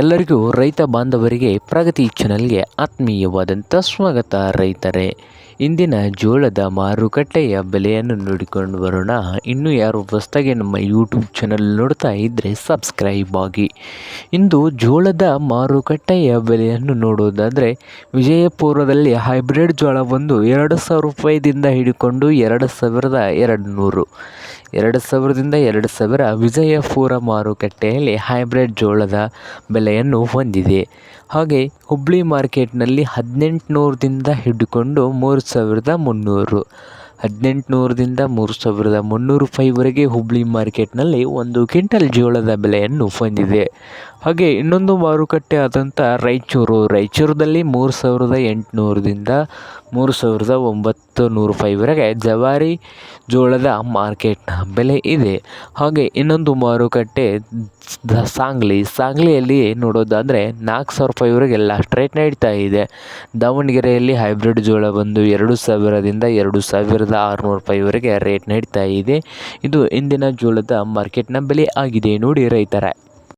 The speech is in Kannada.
ಎಲ್ಲರಿಗೂ ರೈತ ಬಾಂಧವರಿಗೆ ಪ್ರಗತಿ ಚಾನಲ್ಗೆ ಆತ್ಮೀಯವಾದಂಥ ಸ್ವಾಗತ. ರೈತರೇ, ಇಂದಿನ ಜೋಳದ ಮಾರುಕಟ್ಟೆಯ ಬೆಲೆಯನ್ನು ನೋಡಿಕೊಂಡು ಬರೋಣ. ಇನ್ನೂ ಯಾರು ಹೊಸದಾಗಿ ನಮ್ಮ ಯೂಟ್ಯೂಬ್ ಚಾನಲ್ ನೋಡ್ತಾ ಇದ್ದರೆ ಸಬ್ಸ್ಕ್ರೈಬ್ ಆಗಿ. ಇಂದು ಜೋಳದ ಮಾರುಕಟ್ಟೆಯ ಬೆಲೆಯನ್ನು ನೋಡೋದಾದರೆ, ವಿಜಯಪುರದಲ್ಲಿ ಹೈಬ್ರಿಡ್ ಜೋಳ ಒಂದು 2,000 ರೂಪಾಯಿದಿಂದ ಹಿಡಿಕೊಂಡು 2,200 2,000ದಿಂದ 2,000 ವಿಜಯಪುರ ಮಾರುಕಟ್ಟೆಯಲ್ಲಿ ಹೈಬ್ರಿಡ್ ಜೋಳದ ಬೆಲೆಯನ್ನು ಹೊಂದಿದೆ. ಹಾಗೆ ಹುಬ್ಳಿ ಮಾರ್ಕೆಟ್ನಲ್ಲಿ 1,800ದಿಂದ ಹಿಡಿದುಕೊಂಡು 3,300 1,800ದಿಂದ 3,300 ರೂಪಾಯಿವರೆಗೆ ಹುಬ್ಳಿ ಮಾರ್ಕೆಟ್ನಲ್ಲಿ ಒಂದು ಕ್ವಿಂಟಲ್ ಜೋಳದ ಬೆಲೆಯನ್ನು ಹೊಂದಿದೆ. ಹಾಗೆ ಇನ್ನೊಂದು ಮಾರುಕಟ್ಟೆ ಆದಂಥ ರಾಯಚೂರದಲ್ಲಿ 3,800ದಿಂದ 3,900 ರೂಪಾಯಿವರೆಗೆ ಜವಾರಿ ಜೋಳದ ಮಾರ್ಕೆಟ್ನ ಬೆಲೆ ಇದೆ. ಹಾಗೆ ಇನ್ನೊಂದು ಮಾರುಕಟ್ಟೆ ಸಾಂಗ್ಲಿಯಲ್ಲಿ ನೋಡೋದಾದರೆ 4,000 ರೂಪಾಯಿವರೆಗೆ ಲಾಸ್ಟ್ ರೇಟ್ ನಡೀತಾ ಇದೆ. ದಾವಣಗೆರೆಯಲ್ಲಿ ಹೈಬ್ರಿಡ್ ಜೋಳ ಬಂದು 2,000ದಿಂದ 2,600 ರೂಪಾಯಿವರೆಗೆ ರೇಟ್ ನಡೀತಾ ಇದೆ. ಇದು ಇಂದಿನ ಜೋಳದ ಮಾರ್ಕೆಟ್ನ ಬೆಲೆ ಆಗಿದೆ ನೋಡಿ ರೈತರ.